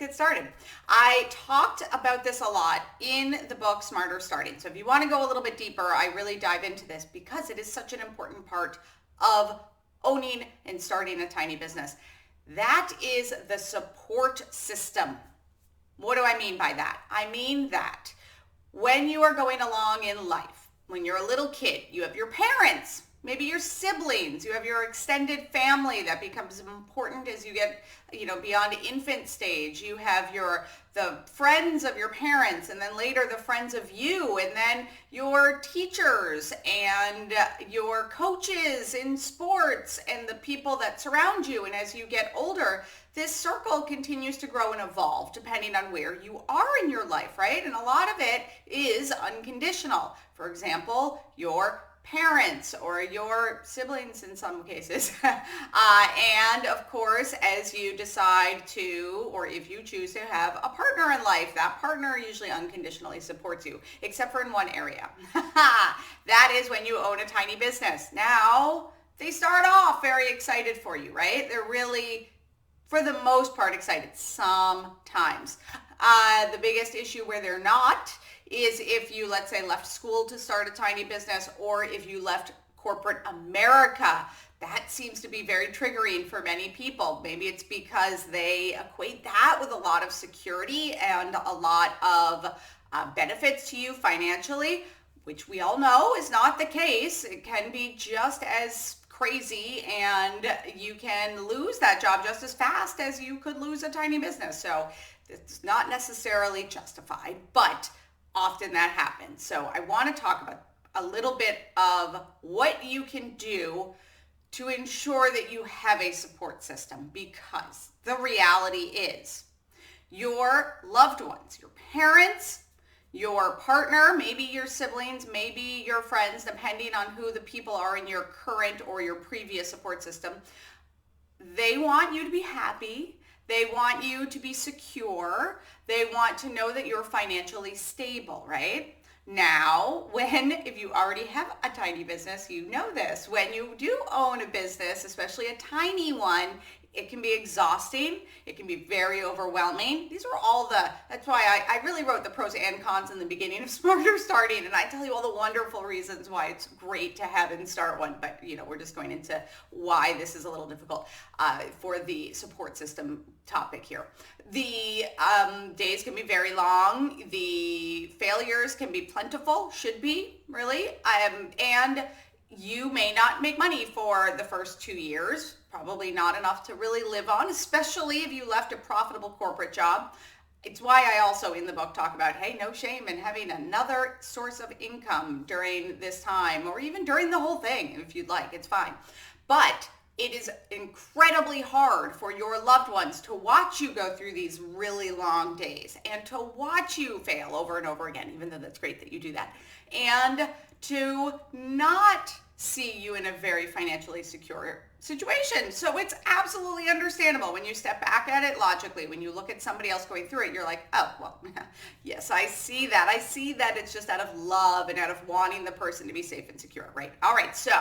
get started. I talked about this a lot in the book Smarter Starting. So if you want to go a little bit deeper, I really dive into this because it is such an important part of owning and starting a tiny business. That is the support system. What do I mean by that? I mean that when you are going along in life, when you're a little kid, you have your parents, maybe your siblings, you have your extended family that becomes important as you get, beyond infant stage. You have the friends of your parents, and then later the friends of you, and then your teachers and your coaches in sports and the people that surround you. And as you get older, this circle continues to grow and evolve depending on where you are in your life, right? And a lot of it is unconditional. For example, your parents or your siblings in some cases. And of course, as you decide to, or if you choose to have a partner in life, that partner usually unconditionally supports you, except for in one area. That is when you own a tiny business. Now, they start off very excited for you, right? They're really, for the most part, excited sometimes. The biggest issue where they're not is if you, let's say, left school to start a tiny business, or if you left corporate America. That seems to be very triggering for many people. Maybe it's because they equate that with a lot of security and a lot of benefits to you financially, which we all know is not the case. It can be just as crazy, and you can lose that job just as fast as you could lose a tiny business. So it's not necessarily justified, but often that happens. So I want to talk about a little bit of what you can do to ensure that you have a support system, because the reality is your loved ones, your parents, your partner, maybe your siblings, maybe your friends, depending on who the people are in your current or your previous support system, they want you to be happy. They want you to be secure. They want to know that you're financially stable, right? Now, if you already have a tiny business, you know this. When you do own a business, especially a tiny one, it can be exhausting. It can be very overwhelming. These are that's why I really wrote the pros and cons in the beginning of Smarter Starting, and I tell you all the wonderful reasons why it's great to have and start one, but we're just going into why this is a little difficult for the support system topic here. The days can be very long. The failures can be plentiful, should be, really, and you may not make money for the first 2 years, probably not enough to really live on, especially if you left a profitable corporate job. It's why I also in the book talk about, hey, no shame in having another source of income during this time, or even during the whole thing, if you'd like, it's fine. But it is incredibly hard for your loved ones to watch you go through these really long days and to watch you fail over and over again, even though that's great that you do that, and to not see you in a very financially secure situation. So it's absolutely understandable when you step back at it logically. When you look at somebody else going through it, you're like, oh, well, yes, I see that. I see that it's just out of love and out of wanting the person to be safe and secure, right? All right, so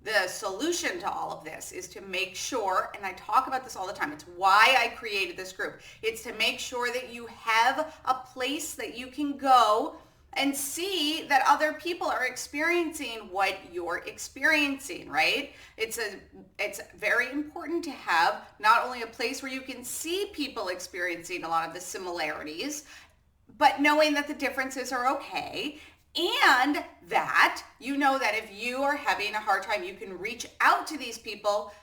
the solution to all of this is to make sure, and I talk about this all the time, it's why I created this group. It's to make sure that you have a place that you can go and see that other people are experiencing what you're experiencing, right? It's very important to have not only a place where you can see people experiencing a lot of the similarities, but knowing that the differences are okay, and that you know that if you are having a hard time, you can reach out to these people.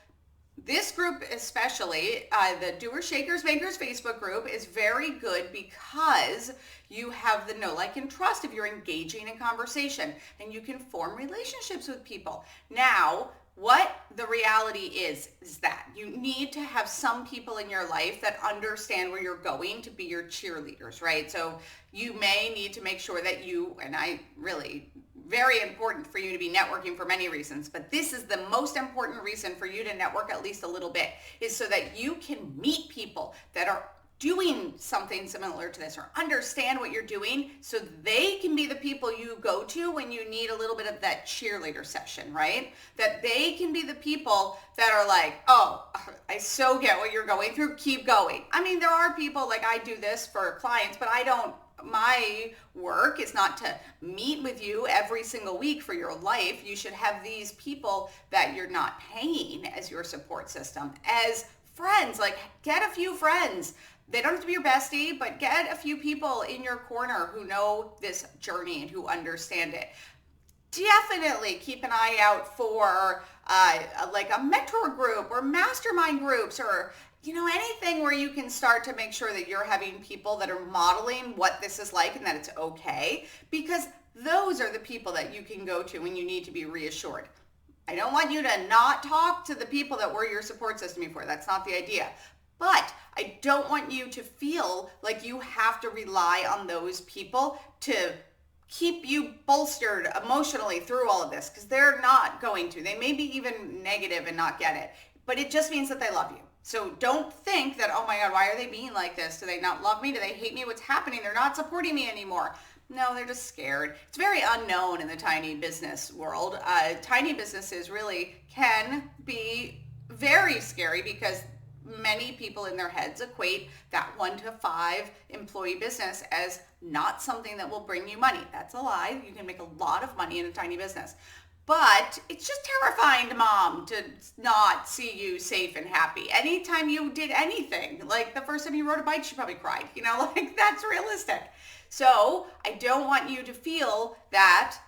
This group especially, the Doers, Shakers, Makers Facebook group, is very good because you have the know, like, and trust if you're engaging in conversation, and you can form relationships with people. Now, what the reality is that you need to have some people in your life that understand where you're going to be your cheerleaders, right? So you may need to make sure that very important for you to be networking for many reasons, but this is the most important reason for you to network at least a little bit, is so that you can meet people that are doing something similar to this or understand what you're doing so they can be the people you go to when you need a little bit of that cheerleader session, right? That they can be the people that are like, oh, I so get what you're going through, keep going. I mean, there are people like I do this for clients, but my work is not to meet with you every single week for your life. You should have these people that you're not paying as your support system, as friends. Like, get a few friends. They don't have to be your bestie, but get a few people in your corner who know this journey and who understand it. Definitely keep an eye out for like a mentor group or mastermind groups, or anything where you can start to make sure that you're having people that are modeling what this is like and that it's okay, because those are the people that you can go to when you need to be reassured. I don't want you to not talk to the people that were your support system before. That's not the idea. But I don't want you to feel like you have to rely on those people to keep you bolstered emotionally through all of this, because they're not going to. They may be even negative and not get it, but it just means that they love you. So don't think that, oh my God, why are they being like this? Do they not love me? Do they hate me? What's happening? They're not supporting me anymore. No, they're just scared. It's very unknown in the tiny business world. Tiny businesses really can be very scary because many people in their heads equate that 1 to 5 employee business as not something that will bring you money. That's a lie. You can make a lot of money in a tiny business. But it's just terrifying to mom to not see you safe and happy. Anytime you did anything, like the first time you rode a bike, she probably cried. Like that's realistic. So I don't want you to feel that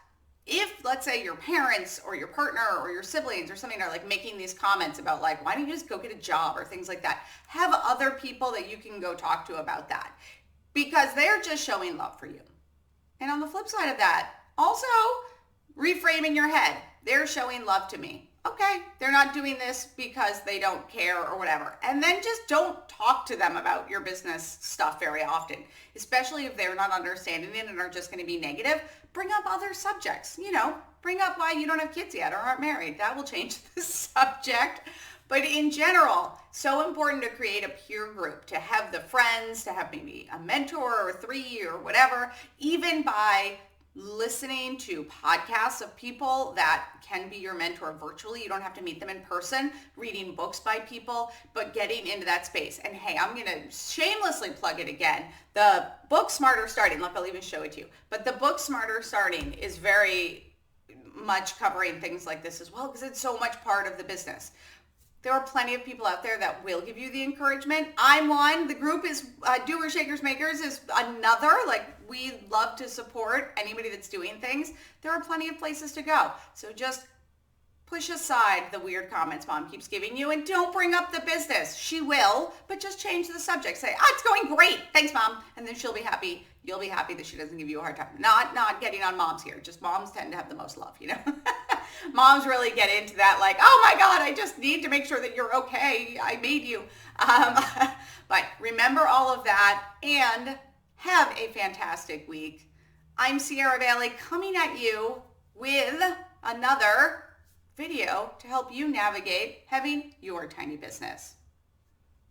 if, let's say, your parents or your partner or your siblings or something are like making these comments about like, why don't you just go get a job or things like that, have other people that you can go talk to about that, because they're just showing love for you. And on the flip side of that, also reframe in your head, they're showing love to me. Okay, they're not doing this because they don't care or whatever. And then just don't talk to them about your business stuff very often, especially if they're not understanding it and are just going to be negative. Bring up other subjects, bring up why you don't have kids yet or aren't married. That will change the subject. But in general, so important to create a peer group, to have the friends, to have maybe a mentor or 3 or whatever, even by listening to podcasts of people that can be your mentor virtually. You don't have to meet them in person, reading books by people, but getting into that space. And hey, I'm going to shamelessly plug it again. The book Smarter Starting, look, I'll even show it to you. But the book Smarter Starting is very much covering things like this as well, because it's so much part of the business. There are plenty of people out there that will give you the encouragement. I'm one. The group is Doers, Shakers, Makers is another. Like, we love to support anybody that's doing things. There are plenty of places to go. So just push aside the weird comments mom keeps giving you and don't bring up the business. She will, but just change the subject. Say, it's going great. Thanks, mom. And then she'll be happy. You'll be happy that she doesn't give you a hard time. Not getting on moms here. Just moms tend to have the most love, Moms really get into that like, oh my God, I just need to make sure that you're okay. I made you. But remember all of that and have a fantastic week. I'm Sierra Bailey coming at you with another video to help you navigate having your tiny business.